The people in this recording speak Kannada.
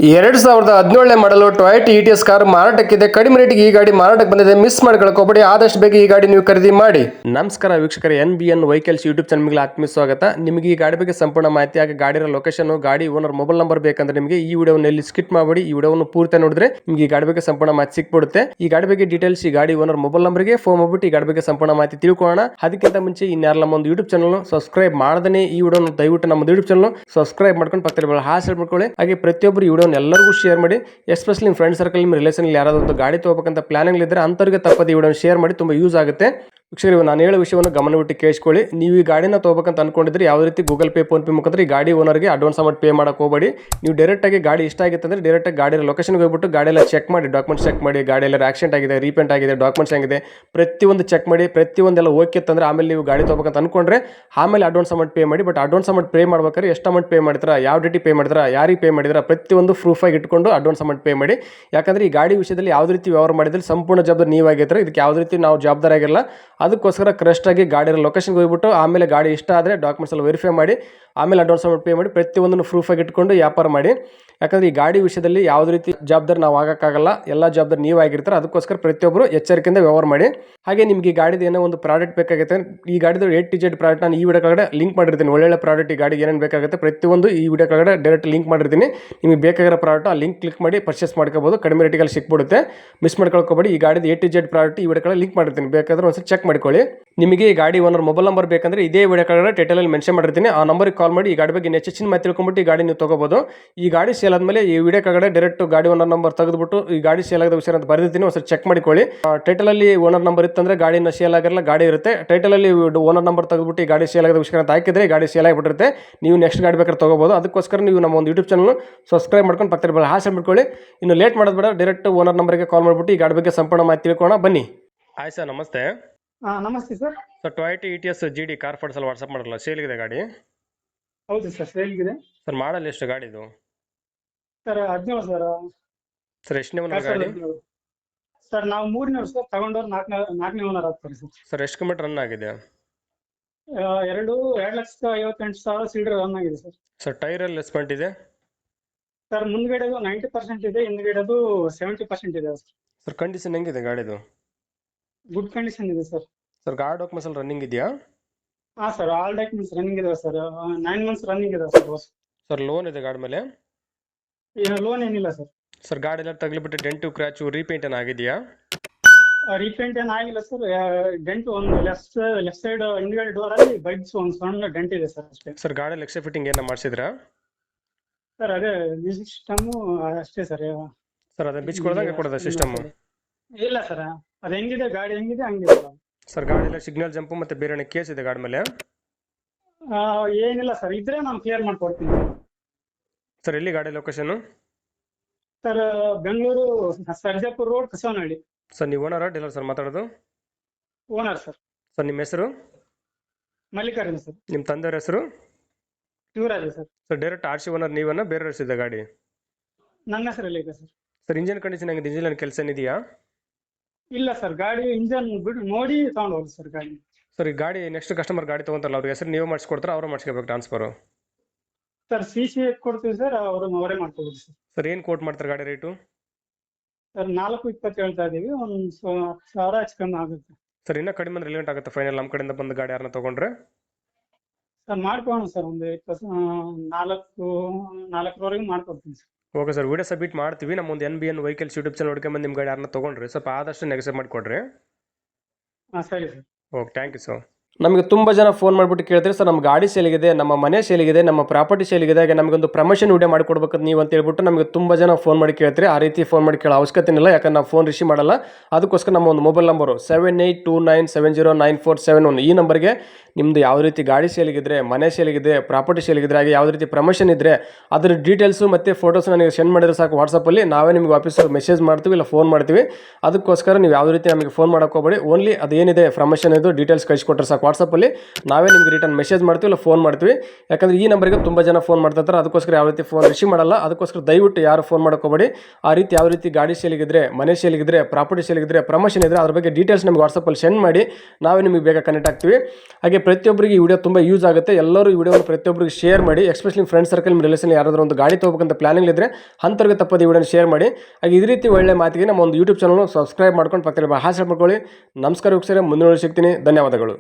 2017 ಮಾಡಲು ಟೊಯೋಟಾ ಇಟಿಎಸ್ ಕಾರ್ ಮಾರಾಟಕ್ಕಿದೆ. ಕಡಿಮೆ ರೇಟಿಗೆ ಈ ಗಾಡಿ ಮಾರಾಟಕ್ಕೆ ಬಂದಿದೆ. ಮಿಸ್ ಮಾಡ್ಕೊಳ್ಳೋಕೆ ಆದಷ್ಟು ಬೇಗ ಈ ಗಾಡಿ ನೀವು ಖರೀದಿ ಮಾಡಿ. ನಮಸ್ಕಾರ ವೀಕ್ಷಕರೇ, NBN ವೆಹಿಕಲ್ಸ್ ಯೂಟ್ಯೂಬ್ ಚಾನಲ್ಗೆ ಆತ್ಮೀಯ ಸ್ವಾಗತ. ನಿಮಗೆ ಈ ಗಾಡಿ ಬಗ್ಗೆ ಸಂಪೂರ್ಣ ಮಾಹಿತಿ ಹಾಗೆ ಗಾಡಿಯ ಲೊಕೇಶನ್, ಗಾಡಿ ಓನರ್ ಮೊಬೈಲ್ ನಂಬರ್ ಬೇಕಂದ್ರೆ ನಿಮಗೆ ಈ ವಿಡಿಯೋವನ್ನು ಎಲ್ಲಿ ಸ್ಕಿಪ್ ಮಾಡಬೇಡಿ. ಈ ವಿಡಿಯೋವನ್ನು ಪೂರ್ತಿ ನೋಡಿದ್ರೆ ನಿಮಗೆ ಈ ಗಾಡಿ ಬಗ್ಗೆ ಸಂಪೂರ್ಣ ಮಾಹಿತಿ ಸಿಕ್ಬಿಡುತ್ತೆ. ಈ ಗಾಡಿ ಬಗ್ಗೆ ಡೀಟೇಲ್ಸ್ ಈ ಗಾಡಿ ಓನರ್ ಮೊಬೈಲ್ ನಂಬರ್ಗೆ ಫೋನ್ ಮಾಡ್ಬಿಟ್ಟು ಈ ಗಾಡಿ ಬಗ್ಗೆ ಸಂಪೂರ್ಣ ಮಾಹಿತಿ ತಿಳ್ಕೊಳ್ಳೋಣ. ಅದಕ್ಕಿಂತ ಮುಂಚೆ ಇನ್ಯಾರ ನಮ್ಮ ಒಂದು ಯೂಟ್ಯೂಬ್ ಚಾನಲ್ ಸಬ್ಸ್ಕ್ರೈಬ್ ಮಾಡದೇ ಈ ವಿಡಿಯೋನ ದಯವಿಟ್ಟು ನಮ್ಮ ಯೂಟ್ಯೂಬ್ ಚಾನಲ್ ಸಬ್ಸ್ಕ್ರೈಬ್ ಮಾಡ್ಕೊಂಡು ಪಕ್ಕದಲ್ಲಿ ಹಾಸ್ ಮಾಡ್ಕೊಳ್ಳಿ. ಹಾಗೆ ಪ್ರತಿಯೊಬ್ಬರು ಈ ವಿಡಿಯೋನ ಎಲ್ಲರಿಗೂ ಶೇರ್ ಮಾಡಿ. ಎಸ್ಪೆಷಲಿ ನಿಮ್ಮ ಫ್ರೆಂಡ್ ಸರ್ಕಲ್, ನಿಮ್ಮ ರಿಲೇಷನ್ ಯಾರಾದರೂ ಒಂದು ಗಾಡಿ ತಗೋಬೇಕಂತ ಪ್ಲಾನಿಂಗ್ ಇದ್ದರೆ ಅಂಥವ್ರಿಗೆ ತಪ್ಪದೆ ಈ ವಿಡಿಯೋನ ಶೇರ್ ಮಾಡಿ, ತುಂಬ ಯೂಸ್ ಆಗುತ್ತೆ. ವೀಕ್ಷಕರು, ನಾನು ಹೇಳೋ ವಿಷಯವನ್ನು ಗಮನವಿಟ್ಟು ಕೇಳಿಸ್ಕೊಳ್ಳಿ. ನೀವು ಈ ಗಾಡಿನ ತಗೋಬೇಕಂತ ಅನ್ಕೊಂಡಿದ್ರೆ ಯಾವುದೇ ರೀತಿ ಗೂಗಲ್ ಪೇ, ಫೋನ್ ಪೇ ಮುಖಾಂತರ ಈ ಗಾಡಿ ಓನರ್ಗೆ ಅಡ್ವಾನ್ಸ್ ಅಮೌಂಟ್ ಪೇ ಮಾಡಕ್ಕೆ ಹೋಗಬೇಡಿ. ನೀವು ಡೈರೆಕ್ಟಾಗಿ ಗಾಡಿ ಇಷ್ಟ ಆಗಿತ್ತು ಅಂದರೆ ಡೈರೆಕ್ಟಾಗಿ ಗಾಡಿ ಲೊಕೇಶನ್ಗೆ ಹೋಗ್ಬಿಟ್ಟು ಗಾಡಿ ಎಲ್ಲ ಚೆಕ್ ಮಾಡಿ, ಡಾಕ್ಯುಮೆಂಟ್ಸ್ ಚೆಕ್ ಮಾಡಿ, ಗಾಡಿ ಎಲ್ಲ ಆಕ್ಸಿಡೆಂಟ್ ಆಗಿದೆ, ರೀಪೇಂಟ್ ಆಗಿದೆ, ಡಾಕ್ಯುಮೆಂಟ್ಸ್ ಆಗಿದೆ, ಪ್ರತಿಯೊಂದು ಚೆಕ್ ಮಾಡಿ. ಪ್ರತಿಯೊಂದೆಲ್ಲ ಓಕೆ ಅಂತಂದ್ರೆ ಆಮೇಲೆ ನೀವು ಗಾಡಿ ತಗೋಬೇಕಂತ ಅನ್ಕೊಂಡ್ರೆ ಆಮೇಲೆ ಅಡ್ವಾನ್ಸ್ ಅಮೌಂಟ್ ಪೇ ಮಾಡಿ. ಬಟ್ ಅಡ್ವಾನ್ಸ್ ಅಮೌಂಟ್ ಪೇ ಮಾಡ್ಬೇಕಾದ್ರೆ ಎಷ್ಟು ಅಮೌಂಟ್ ಪೇ ಮಾಡ್ತೀರಾ, ಯಾವ ಡೇಟಿಗೆ ಪೇ ಮಾಡಿದ್ರಾ, ಯಾರಿಗೆ ಪೇ ಮಾಡಿದ್ರಾ, ಪ್ರತಿಯೊಂದು ಪ್ರೂಫ್ ಆಗಿ ಇಟ್ಕೊಂಡು ಅಡ್ವಾನ್ಸ್ ಅಮೌಂಟ್ ಪೇ ಮಾಡಿ. ಯಾಕಂದ್ರೆ ಈ ಗಾಡಿ ವಿಷಯದಲ್ಲಿ ಯಾವುದೇ ರೀತಿ ವ್ಯವಹಾರ ಮಾಡಿದ್ರೆ ಸಂಪೂರ್ಣ ಜವಾಬ್ದಾರಿ ನೀವಾಗಿರ್ತಾರೆ. ಇದಕ್ಕೆ ಯಾವುದೇ ರೀತಿ ನಾವು ಜವಾಬ್ದಾರಿ ಆಗಿಲ್ಲ. ಅದಕ್ಕೋಸ್ಕರ ಕರೆಕ್ಟಾಗಿ ಗಾಡಿ ಲೊಕೇಶನ್ಗೆ ಹೋಗ್ಬಿಟ್ಟು ಆಮೇಲೆ ಗಾಡಿ ಇಷ್ಟ ಆದರೆ ಡಾಕ್ಯುಮೆಂಟ್ಸ್ ಎಲ್ಲ ವೆರಿಫೈ ಮಾಡಿ ಆಮೇಲೆ ಅಡ್ವಾನ್ಸ್ ಅಮೌಂಟ್ ಪೇ ಮಾಡಿ. ಪ್ರತಿಯೊಂದನ್ನು ಪ್ರೂಫ್ ಆಗಿ ಇಟ್ಕೊಂಡು ವ್ಯಾಪಾರ ಮಾಡಿ. ಯಾಕಂದ್ರೆ ಈ ಗಾಡಿ ವಿಷಯದಲ್ಲಿ ಯಾವುದೇ ರೀತಿ ಜವಾಬ್ದಾರಿ ನಾವು ಆಗೋಕ್ಕಾಗಲ್ಲ, ಎಲ್ಲ ಜವಾಬ್ದಾರಿ ನೀವಾಗಿರ್ತಾರೆ. ಅದಕ್ಕೋಸ್ಕರ ಪ್ರತಿಯೊಬ್ಬರು ಎಚ್ಚರಿಕೆಯಿಂದ ವ್ಯವಹಾರ ಮಾಡಿ. ಹಾಗೆ ನಿಮಗೆ ಈ ಗಾಡಿದು ಏನೋ ಒಂದು ಪ್ರಾಡಕ್ಟ್ ಬೇಕಾಗುತ್ತೆ, ಈ ಗಾಡಿದು A to Z ಪ್ರಾಡಕ್ಟ್ ನಾನು ಈ ವಿಡಿಯೋ ಕೆಳಗಡೆ ಲಿಂಕ್ ಮಾಡಿರ್ತೀನಿ. ಒಳ್ಳೆ ಪ್ರಾಡಕ್ಟ್, ಈ ಗಾಡಿಗೆ ಏನೇನು ಬೇಕಾಗುತ್ತೆ ಪ್ರತಿಯೊಂದು ಈ ವಿಡಿಯೋ ಕೆಳಗಡೆ ಡೈರೆಕ್ಟ್ ಲಿಂಕ್ ಮಾಡಿರ್ತೀನಿ. ನಿಮಗೆ ಬೇಕಾಗಿರೋ ಪ್ರಾಡಕ್ಟ್ ಆ ಲಿಂಕ್ ಕ್ಲಿಕ್ ಮಾಡಿ ಪರ್ಚೇಸ್ ಮಾಡ್ಕೋಬಹುದು. ಕಡಿಮೆ ರೇಟಿಗೆ ಸಿಕ್ಬಿಡುತ್ತೆ. ಮಿಸ್ ಮಾಡ್ಕೊಳ್ಕೋಬೇಡಿ. ಈ ಗಾಡಿದು A to Z ಪ್ರಾಡಕ್ಟ್ ಈ ವಿಡಿಯೋ ಕೆಳಗಡೆ ಲಿಂಕ್ ಮಾಡಿರ್ತೀನಿ, ಬೇಕಾದ್ರೆ ಒಂದ್ಸರಿ ಚೆಕ್ ಮಾಡ್ಕೊಳ್ಳಿ. ನಿಮಗೆ ಈ ಗಾಡಿ ಓನರ್ ಮೊಬೈಲ್ ನಂಬರ್ ಬೇಕಂದ್ರೆ ಇದೇ ವಿಡಿಯೋ ಕೆಳಗಡೆ ಟೈಟಲಲ್ಲಿ ಮೆನ್ಷನ್ ಮಾಡಿರ್ತೀನಿ. ಆ ನಂಬರ್ಗೆ ಕಾಲ್ ಮಾಡಿ ಈ ಗಾಡಿ ಬಗ್ಗೆ ಹೆಚ್ಚಿನ ಮಾಹಿತಿ ತಿಳ್ಕೊಂಬಿಟ್ಟು ಈ ಗಾಡಿ ನೀವು ತಗೋಬಹುದು. ಈ ಗಾಡಿ ಸೇಲ್ ಆದಮೇಲೆ ಈ ವಿಡಿಯೋ ಕೆಳಗಡೆ ಡೈರೆಕ್ಟ್ ಗಾಡಿ ಓನರ್ ನಂಬರ್ ತೆಗೆದುಬಿಟ್ಟು ಈ ಗಾಡಿ ಸೇಲ್ ಆಗದ ವಿಷಯ ಅಂತ ಬರೆದಿರ್ತೀನಿ, ಒಂದ್ಸರಿ ಚೆಕ್ ಮಾಡಿಕೊಳ್ಳಿ. ಟೈಟಲಲ್ಲಿ ಓನರ್ ನಂಬರ್ ಇತ್ತಂದ್ರೆ ಗಾಡಿನ ಸೇಲ್ ಆಗಿರಲ್ಲ, ಗಾಡಿ ಇರುತ್ತೆ. ಟೈಟಲಲ್ಲಿ ಓನರ್ ನಂಬರ್ ತೆಗೆದುಬಿಟ್ಟು ಈ ಗಾಡಿ ಸೇಲ್ ಆಗದ ವಿಷಯ ಅಂತ ಹಾಕಿದ್ರೆ ಈ ಗಾಡಿ ಸೇಲ್ ಆಗಿಬಿಟ್ಟಿರುತ್ತೆ. ನೀವು ನೆಕ್ಸ್ಟ್ ಗಾಡಿ ಬೇಕಾದ್ರೆ ತಗೋಬಹುದು. ಅದಕ್ಕೋಸ್ಕರ ನೀವು ನಮ್ಮ ಒಂದು ಯೂಟ್ಯೂಬ್ ಚಾನಲ್ ಸಬ್ಸ್ಕ್ರೈಬ್ ಮಾಡ್ಕೊಂಡು ಪಕ್ಕದಲ್ಲಿ ಹಾಸ್ ಮಾಡ್ಕೊಳ್ಳಿ. ಇನ್ನು ಲೇಟ್ ಮಾಡೋದು ಬೇಡ, ಡೈರೆಕ್ಟ್ ಓನರ್ ನಂಬರ್ಗೆ ಕಾಲ್ ಮಾಡಿಬಿಟ್ಟು ಈ ಗಾಡಿ ಬಗ್ಗೆ ಸಂಪೂರ್ಣ ಮಾಹಿತಿ ತಿಳ್ಕೊಳ್ಳೋಣ ಬನ್ನಿ. ಹಾಯ್ ಸರ್, ನಮಸ್ತೆ. ನಮಸ್ತೆ sir. Sir, Toyota Etios GD car photos ಅಲ್ಲಿ ವಾಟ್ಸಪ್ ಮಾಡಲ್ಲ, ಸೇಲ್ಗಿದೆ ಗಾಡಿ? ಹೌದು ಸರ್, ಸೇಲ್ಗಿದೆ. ಸರ್, ಮಾಡಲ್ ಎಷ್ಟು ಗಾಡಿದು? Sir 17 sir. ಸರ್, ಎಷ್ಟನೇ ಓನರ್ ಗಾಡಿ? ಸರ್ ನಾವು 3ನೇ ವರ್ಷ ತಗೊಂಡವ್ರು 4ನೇ ಓನರ್ ಆಗ್ತಾರೆ ಸರ್. ಸರ್, ಎಷ್ಟು ಕಿಲೋಮೀಟರ್ ರನ್ ಆಗಿದೆ? 2,58,000 ಸೀಡರ್ ರನ್ ಆಗಿದೆ ಸರ್. ಸರ್, ಟೈರ್ ಎಲ್ಲ ಎಸ್ಪೆಂಟ್ ಇದೆ? ಸರ್ ಮುಂದ್ಗಡೆದು 90% ಇದೆ, ಹಿಂದ್ಗಡೆದು 70% ಇದೆ ಸರ್. ಸರ್, ಕಂಡೀಷನ್ ಹೆಂಗಿದೆ ಗಾಡಿದು? ಗುಡ್ ಕಂಡೀಷನ್ ಇದೆ ಸರ್. ಸರ್, ಗಾಡಿ ಡಾಕ್ಯುಮೆಂಟ್ಸ್ ಎಲ್ಲ ರನ್ನಿಂಗ್ ಇದೆಯಾ? ಹಾ ಸರ್, ಆಲ್ ಡಾಕ್ಯುಮೆಂಟ್ಸ್ ರನ್ನಿಂಗ್ ಇದೆ ಸರ್. 9 ಮಂತ್ಸ್ ರನ್ನಿಂಗ್ ಇದೆ ಸರ್. ಸರ್, ಲೋನ್ ಇದೆ ಗಾಡಿ ಮೇಲೆ? ಲೋನ್ ಏನಿಲ್ಲ ಸರ್. ಸರ್, ಗಾಡಿ ಎಲ್ಲ ತಗ್ಲಿಬಿಟ್ಟು ಡೆಂಟು ಕ್ರ್ಯಾಚು ರೀಪೇಂಟ್ ಏನು ಆಗಿದೆಯಾ? ರೀಪೇಂಟ್ ಏನ್ ಆಗಿಲ್ಲ ಸರ್. ಡೆಂಟ್ ಒಂದು ಲೆಫ್ಟ್ ಸೈಡ್ ಹಿಂದ್ಗಡೆ ಡೋರ್ ಅಲ್ಲಿ ಬೈಕ್ಸ್ ಒಂದು ಸಣ್ಣ ಡೆಂಟ್ ಇದೆ ಸರ್ ಅಷ್ಟೇ. ಸರ್, ಗಾಡಿ ಎಕ್ಸ್ಟ್ರಾ ಫಿಟ್ಟಿಂಗ್ ಏನ ಮಾಡಿಸಿದ್ರಾ? ಸರ್ ಅದೇ ಮ್ಯೂಸಿಕ್ ಸಿಸ್ಟಮ್ ಅಷ್ಟೇ ಸರ್. ಸರ್, ಅದನ್ನ ಬಿಚ್ಕೊಳ್ದಂಗೆ ಕೊಡೋದ ಸಿಸ್ಟಮ್? ಇಲ್ಲ ಸರ್, ಅದು ಹೆಂಗಿದೆ ಗಾಡಿ ಹೆಂಗಿದೆ ಹಂಗಿದೆ. ಸರ್, ಗಾಡಿ ಎಲ್ಲ ಸಿಗ್ನಲ್ ಜಂಪ್ ಮತ್ತೆ ಬೇರೆ ಕೇಸ್ ಇದೆ ಗಾಡಿ ಮೇಲೆ? ಏನಿಲ್ಲ ಸರ್, ಇದ್ರೆ ನಾನು ಕ್ಲಿಯರ್ ಮಾಡ್ಕೊಡ್ತೀನಿ. ಸರ್, ಎಲ್ಲಿ ಗಾಡಿ location? Sir, Bengaluru Sarjapura road, Kasavanahalli. Sir, ನೀವು ಓನರ್ ಡೀಲರ್ ಸರ್ ಮಾತಾಡೋದು? Owner sir. ಸರ್, ನಿಮ್ಮ ಹೆಸರು? ಮಲ್ಲಿಕಾರ್ಜುನ ಸರ್. ನಿಮ್ಮ ತಂದೆಯವ್ರ ಹೆಸರು? Shivraj sir. Sir, direct RC owner ನೀವನ್ನ ಬೇರೆ ಹೆಸರಿದೆ ಗಾಡಿ? ನನ್ನ ಹೆಸರಲ್ಲಿ ಇದೆ ಸರ್. ಸರ್, ಇಂಜಿನ್ ಕಂಡೀಷನ್ ಹೆಂಗಿದೆ? ಇಂಜಿನ್ ಕೆಲಸ ಏನಿದೆಯಾ? ಇಲ್ಲ ಸರ್, ಗಾಡಿ ಇಂಜನ್ ಬಿಟ್ಟು ನೋಡಿ ತಗೊಂಡು ಹೋಗಿ ಸರ್ ಗಾಡಿ. ಸರ್, ಈ ಗಾಡಿ ನೆಕ್ಸ್ಟ್ ಕಸ್ಟಮರ್ ಗಾಡಿ ತಗೊಂತಾರಲ್ಲ ಅವ್ರಿಗೆ ಹೆಸರು ನೀವೇ ಮಾಡಿಸ್ಕೊಡ್ತಾರ, ಅವ್ರು ಮಾಡಿಸ್ಕೋಬೇಕು ಟ್ರಾನ್ಸ್ಫರ್? ಸರ್, CC ಕೊಡ್ತೀವಿ ಸರ್, ಅವರೇ ಮಾಡ್ಕೋಬೋದು ಸರ್. ಸರ್, ಏನು ಕೋಟ್ ಮಾಡ್ತಾರೆ ಗಾಡಿ ರೇಟು? ಸರ್ 4,20 ಹೇಳ್ತಾ ಇದೀವಿ, ಒಂದು 10,000 ಹೆಚ್ಚು ಕಮ್ಮಿ ಆಗುತ್ತೆ. ಸರ್, ಇನ್ನೂ ಕಡಿಮೆ ಅಂದ್ರೆ ರಿಲೇಟ್ ಆಗುತ್ತೆ ಫೈನಲ್ ನಮ್ಮ ಕಡೆಯಿಂದ ಬಂದು ಗಾಡಿ ಯಾರನ್ನ ತಗೊಂಡ್ರೆ? ಸರ್ ಮಾಡ್ಕೋಣ ಸರ್, ಒಂದು 4,400ವರೆಗೂ ಮಾಡ್ಕೊಡ್ತೀನಿ sir. Okay sir, video submit ಮಾಡ್ತೀವಿ. ನಮ್ಮ ಒಂದು NBN ವೆಹಿಕಲ್ಸ್ ಯೂಟ್ಯೂಬ್ ಚಾನಲ್ ನೋಡ್ಕೊಂಬಂದು ನಿಮ್ಮ ಗಾಡಿ ಯಾರನ್ನ ತಗೊಂಡ್ರಿ ಸ್ವಲ್ಪ ಆದಷ್ಟು ನೆಗೆಸೇಟ್ ಮಾಡಿಕೊಡ್ರಿ. ಹಾಂ ಸರಿ sir. Okay, thank you sir. ನಮಗೆ ತುಂಬ ಜನ ಫೋನ್ ಮಾಡಿಬಿಟ್ಟು ಕೇಳ್ತಾರೆ, ಸರ್ ನಮ್ಮ ಗಾಡಿ ಸೇಲಿಗಿದೆ, ನಮ್ಮ ಮನೆ ಸೇಲಿಗಿದೆ, ನಮ್ಮ ಪ್ರಾಪರ್ಟಿ ಸೇಲಿಗಿದೆ, ಹಾಗೆ ನಮಗೊಂದು ಪ್ರಮೋಷನ್ ವಿಡಿಯೋ ಮಾಡಿಕೊಡ್ಬೇಕು ನೀವು ಅಂತ ಹೇಳ್ಬಿಟ್ಟು ನಮಗೆ ತುಂಬ ಜನ ಫೋನ್ ಮಾಡಿ ಕೇಳ್ತಾರೆ. ಆ ರೀತಿ ಫೋನ್ ಮಾಡಿ ಕೇಳೋ ಅವಶ್ಯಕತೆ ಇಲ್ಲ, ಯಾಕಂದ್ರೆ ನಾವು ಫೋನ್ ರಿಸೀವ್ ಮಾಡಲ್ಲ. ಅದಕ್ಕೋಸ್ಕರ ನಮ್ಮ ಒಂದು ಮೊಬೈಲ್ ನಂಬರು 7829709471 ಈ ನಂಬರ್ಗೆ ನಿಮ್ಮದು ಯಾವ ರೀತಿ ಗಾಡಿ ಸೇಲಿಗಿದ್ರೆ, ಮನೆ ಸೇಲಿಗಿದೆ, ಪ್ರಾಪರ್ಟಿ ಸೇಲಿಗಿದ್ರೆ, ಹಾಗೆ ಯಾವುದೇ ರೀತಿ ಪ್ರಮೋಷನ್ ಇದ್ದರೆ ಅದ್ರ ಡೀಟೇಲ್ಸು ಮತ್ತು ಫೋಟೋಸ್ ನನಗೆ ಸೆಂಡ್ ಮಾಡಿದ್ರೆ ಸಾಕು. ವಾಟ್ಸಪ್ಪಲ್ಲಿ ನಾವೇ ನಿಮಗೆ ವಾಪಸ್ ಮೆಸೇಜ್ ಮಾಡ್ತೀವಿ, ಇಲ್ಲ ಫೋನ್ ಮಾಡ್ತೀವಿ. ಅದಕ್ಕೋಸ್ಕರ ನೀವು ಯಾವುದೇ ರೀತಿ ನಮಗೆ ಫೋನ್ ಮಾಡೋಕೆ ಹೋಗಬೇಡಿ. ಓನ್ಲಿ ಅದೇನಿದೆ ಪ್ರಮೋಷನ್ ಇದು ಡೀಟೇಲ್ಸ್ ಕಳಿಸ್ಕೊಟ್ರೆ ಸಾಕು. ವಾಟ್ಸಪ್ಪಲ್ಲಿ ನಾವೇ ನಿಮಗೆ ರಿಟರ್ನ್ ಮೆಸೇಜ್ ಮಾಡ್ತೀವಿ ಇಲ್ಲ ಫೋನ್ ಮಾಡ್ತೀವಿ. ಯಾಕಂದರೆ ಈ ನಂಬರಿಗೆ ತುಂಬ ಜನ ಫೋನ್ ಮಾಡ್ತಾ ಇರ್ತಾರೆ, ಅದಕ್ಕೋಸ್ಕರ ಯಾವ ರೀತಿ ಫೋನ್ ರಿಸೀವ್ ಮಾಡಲ್ಲ. ಅದಕ್ಕೋಸ್ಕರ ದಯವಿಟ್ಟು ಯಾರು ಫೋನ್ ಮಾಡ್ಕೋಬೇಡಿ. ಆ ರೀತಿ ಯಾವ ರೀತಿ ಗಾಡಿ ಸೇಲಿಗಿದ್ರೆ, ಮನೆ ಸೇಲಿಗಿದ್ರೆ, ಪ್ರಾಪರ್ಟಿ ಸೇಲಿಗಿದ್ರೆ, ಪ್ರಮೋಷನ್ ಇದ್ದರೆ ಅದ್ರ ಬಗ್ಗೆ ಡೀಟೇಲ್ಸ್ ನಮಗೆ ವಾಟ್ಸಪ್ಪಲ್ಲಿ ಸೆಂಡ್ ಮಾಡಿ, ನಾವೇ ನಿಮಗೆ ಬೇಗ ಕನೆಕ್ಟ್ ಆಗ್ತೀವಿ. ಹಾಗೆ ಪ್ರತಿಯೊಬ್ಬರಿಗೆ ಈ ವಿಡಿಯೋ ತುಂಬ ಯೂಸ್ ಆಗುತ್ತೆ. ಎಲ್ಲರೂ ಈ ವಿಡಿಯೋನ ಪ್ರತಿಯೊಬ್ಬರಿಗೆ ಶೇರ್ ಮಾಡಿ. ಎಸ್ಪೆಷಲಿ ಫ್ರೆಂಡ್ ಸರ್ಕಲ್, ನಿಮ್ಮ ರಿಲೇಷನ್ ಯಾರಾದರೂ ಒಂದು ಗಾಡಿ ತೊಗೋಬೇಕಂತ ಪ್ಲಾನಿಂಗ್ ಇದ್ದರೆ ಅಂಥವ್ರಿಗೆ ತಪ್ಪದೆ ಈ ವಿಡಿಯೋನ ಶೇರ್ ಮಾಡಿ. ಹಾಗೆ ಇದೇ ರೀತಿ ಒಳ್ಳೆ ಮಾತಿಗೆ ನಮ್ಮ ಒಂದು ಯೂಟ್ಯೂಬ್ ಚಾನಲ್ ಸಬ್ಸ್ಕ್ರೈಬ್ ಮಾಡ್ಕೊಂಡು ಪಕ್ಕದಲ್ಲಿ ಹಾಸೆ ಮಾಡ್ಕೊಳ್ಳಿ. ನಮಸ್ಕಾರ ವೀಕ್ಷಕರೇ, ಮುಂದಿನ ಸಿಗ್ತೀನಿ. ಧನ್ಯವಾದಗಳು.